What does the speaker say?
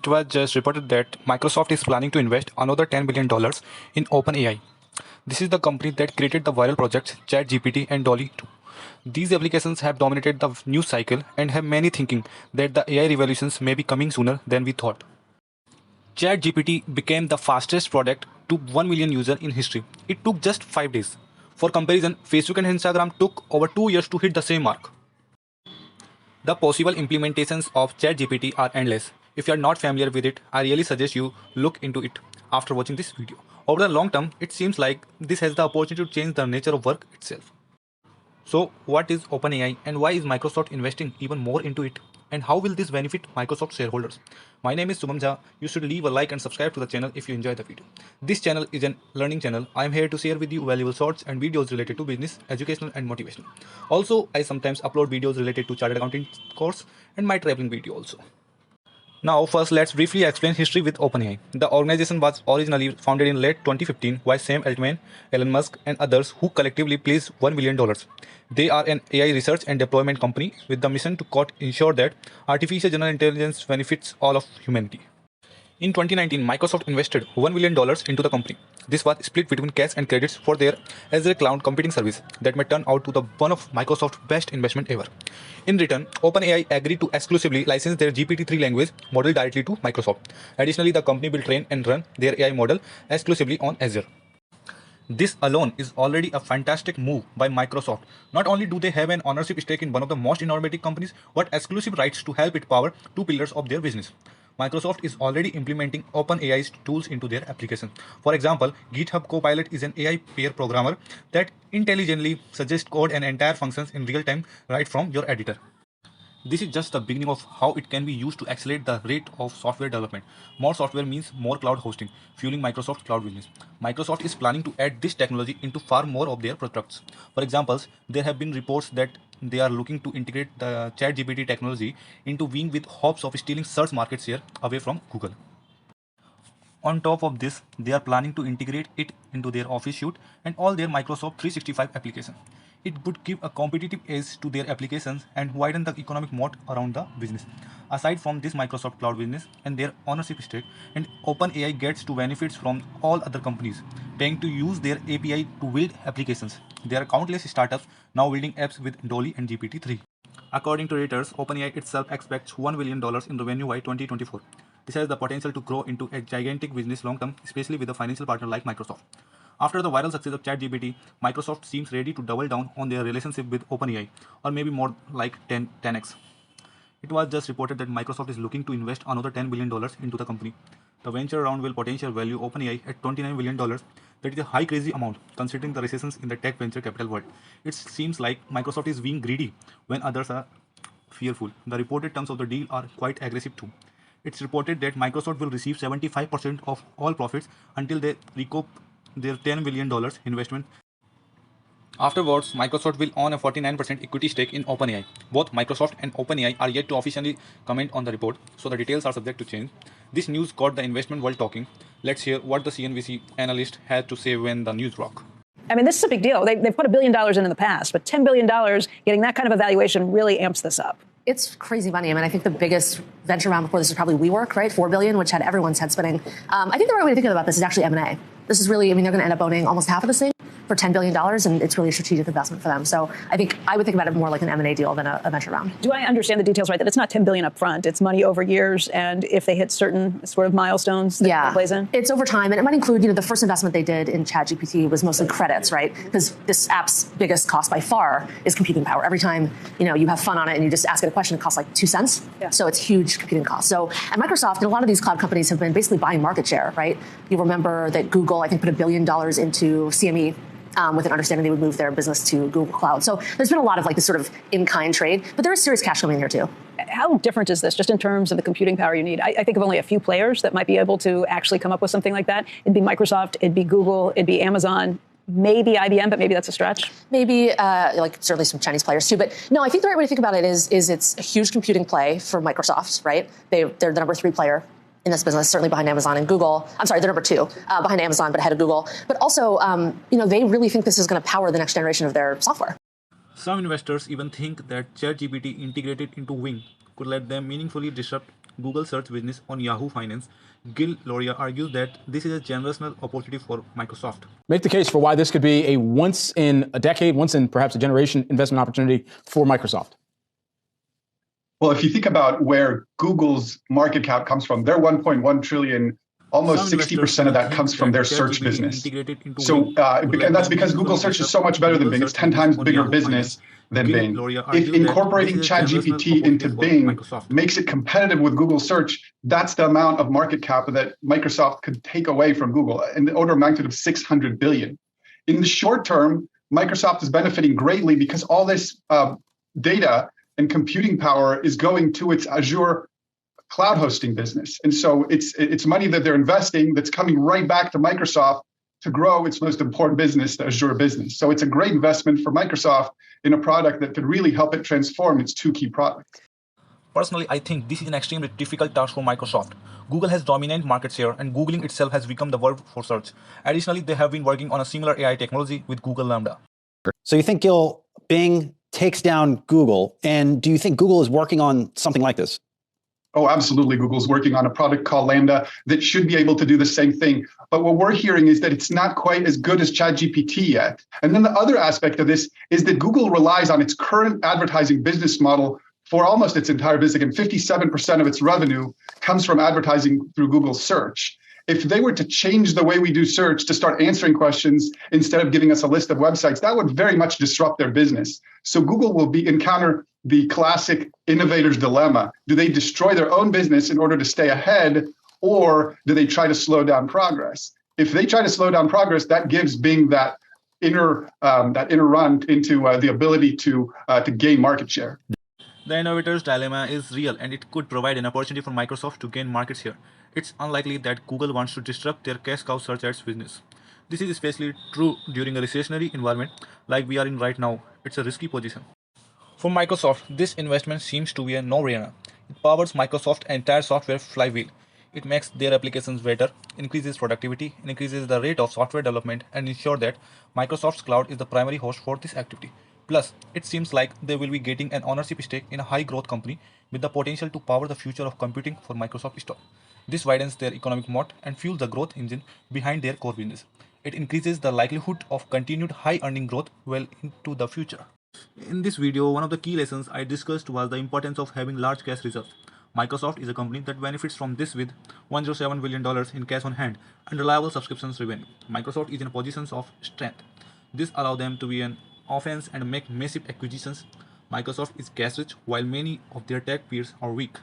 was just reported that Microsoft is planning to invest another $10 billion in OpenAI. This is the company that created the viral projects ChatGPT and Dolly 2. These applications have dominated the news cycle and have many thinking that the AI revolutions may be coming sooner than we thought. ChatGPT became the fastest product to 1 million users in history. It took just 5 days. For comparison, Facebook and Instagram took over 2 years to hit the same mark. The possible implementations of ChatGPT are endless. If you are not familiar with it, I really suggest you look into it after watching this video. Over the long term, it seems like this has the opportunity to change the nature of work itself. So, what is OpenAI and why is Microsoft investing even more into it? And how will this benefit Microsoft shareholders? My name is Subham Jha. You should leave a like and subscribe to the channel if you enjoy the video. This channel is a learning channel. I am here to share with you valuable shorts and videos related to business, educational and motivational. Also, I sometimes upload videos related to chartered accounting course and my traveling video also. Now, first let's briefly explain history with OpenAI. The organization was originally founded in late 2015 by Sam Altman, Elon Musk, and others who collectively placed $1 billion. They are an AI research and deployment company with the mission to ensure that artificial general intelligence benefits all of humanity. In 2019, Microsoft invested $1 million into the company. This was split between cash and credits for their Azure cloud computing service that may turn out to be one of Microsoft's best investment ever. In return, OpenAI agreed to exclusively license their GPT-3 language model directly to Microsoft. Additionally, the company will train and run their AI model exclusively on Azure. This alone is already a fantastic move by Microsoft. Not only do they have an ownership stake in one of the most innovative companies, but exclusive rights to help it power two pillars of their business. Microsoft is already implementing OpenAI's tools into their application. For example, GitHub Copilot is an AI pair programmer that intelligently suggests code and entire functions in real time right from your editor. This is just the beginning of how it can be used to accelerate the rate of software development. More software means more cloud hosting, fueling Microsoft's cloud business. Microsoft is planning to add this technology into far more of their products. For example, there have been reports that they are looking to integrate the ChatGPT technology into Bing with hopes of stealing search market share away from Google. On top of this, they are planning to integrate it into their Office suite and all their Microsoft 365 applications. It would give a competitive edge to their applications and widen the economic moat around the business. Aside from this Microsoft cloud business and their ownership stake, and OpenAI gets to benefits from all other companies paying to use their API to build applications. There are countless startups now building apps with Dolly and GPT-3. According to Reuters, OpenAI itself expects $1 billion in revenue by 2024. This has the potential to grow into a gigantic business long term, especially with a financial partner like Microsoft. After the viral success of ChatGPT, Microsoft seems ready to double down on their relationship with OpenAI, or maybe more like 10x. It was just reported that Microsoft is looking to invest another $10 billion into the company. The venture round will potentially value OpenAI at $29 billion. That is a high crazy amount, considering the recessions in the tech venture capital world. It seems like Microsoft is being greedy when others are fearful. The reported terms of the deal are quite aggressive too. It's reported that Microsoft will receive 75% of all profits until they recoup their $10 billion investment. Afterwards, Microsoft will own a 49% equity stake in OpenAI. Both Microsoft and OpenAI are yet to officially comment on the report, so the details are subject to change. This news got the investment world talking. Let's hear what the CNBC analyst had to say when the news broke. I mean, this is a big deal. They've put $1 billion in the past, but $10 billion, getting that kind of evaluation really amps this up. It's crazy money. I mean, I think the biggest venture round before this is probably WeWork, right? $4 billion, which had everyone's head spinning. I think the right way to think about this is actually M&A. This is really, I mean, they're going to end up owning almost half of this thing for $10 billion, and it's really a strategic investment for them. So I would think about it more like an M&A deal than a venture round. Do I understand the details right, that it's not $10 billion up front, it's money over years, and if they hit certain sort of milestones that it plays in? It's over time, and it might include, the first investment they did in ChatGPT was mostly credits, right? Because this app's biggest cost by far is computing power. Every time, you have fun on it and you just ask it a question, it costs like 2 cents. Yeah. So it's huge computing costs. So at Microsoft, and a lot of these cloud companies have been basically buying market share, right? You remember that Google, I think, put $1 billion into CME, with an understanding they would move their business to Google Cloud. So there's been a lot of this sort of in-kind trade, but there is serious cash coming in here too. How different is this just in terms of the computing power you need? I think of only a few players that might be able to actually come up with something like that. It'd be Microsoft, it'd be Google, it'd be Amazon, maybe IBM, but maybe that's a stretch. Maybe certainly some Chinese players too. But no, I think the right way to think about it is it's a huge computing play for Microsoft, right? They're the number 3 player in this business, certainly behind Amazon and Google. I'm sorry, they're number 2 behind Amazon, but ahead of Google. But also, they really think this is going to power the next generation of their software. Some investors even think that ChatGPT integrated into Bing could let them meaningfully disrupt Google search business on Yahoo Finance, Gil Loria argues that this is a generational opportunity for Microsoft. Make the case for why this could be a once in a decade, once in perhaps a generation investment opportunity for Microsoft. Well, if you think about where Google's market cap comes from, their 1.1 trillion, almost 60% of that comes from their search business. So, and that's because Google search is so much better than Bing. It's 10 times bigger business than Bing. If incorporating ChatGPT into Bing makes it competitive with Google search, that's the amount of market cap that Microsoft could take away from Google in the order of magnitude of 600 billion. In the short term, Microsoft is benefiting greatly because all this data and computing power is going to its Azure cloud hosting business. And so it's money that they're investing that's coming right back to Microsoft to grow its most important business, the Azure business. So it's a great investment for Microsoft in a product that could really help it transform its two key products. Personally, I think this is an extremely difficult task for Microsoft. Google has dominant market share and Googling itself has become the verb for search. Additionally, they have been working on a similar AI technology with Google Lambda. So you think, Gil, Bing takes down Google, and do you think Google is working on something like this? Oh, absolutely. Google's working on a product called Lambda that should be able to do the same thing. But what we're hearing is that it's not quite as good as ChatGPT yet. And then the other aspect of this is that Google relies on its current advertising business model for almost its entire business. And 57% of its revenue comes from advertising through Google search. If they were to change the way we do search to start answering questions instead of giving us a list of websites, that would very much disrupt their business. So Google will encounter the classic innovator's dilemma. Do they destroy their own business in order to stay ahead, or do they try to slow down progress? If they try to slow down progress, that gives Bing that inner run into the ability to gain market share. The innovator's dilemma is real and it could provide an opportunity for Microsoft to gain market share. It's unlikely that Google wants to disrupt their cash cow search ads business. This is especially true during a recessionary environment like we are in right now. It's a risky position. For Microsoft, this investment seems to be a no-brainer. It powers Microsoft's entire software flywheel. It makes their applications better, increases productivity, increases the rate of software development, and ensures that Microsoft's cloud is the primary host for this activity. Plus, it seems like they will be getting an ownership stake in a high-growth company with the potential to power the future of computing for Microsoft stock. This widens their economic moat and fuels the growth engine behind their core business. It increases the likelihood of continued high-earning growth well into the future. In this video, one of the key lessons I discussed was the importance of having large cash reserves. Microsoft is a company that benefits from this with $107 billion in cash on hand and reliable subscriptions revenue. Microsoft is in a position of strength. This allows them to be an offense and make massive acquisitions. Microsoft is cash rich while many of their tech peers are weak.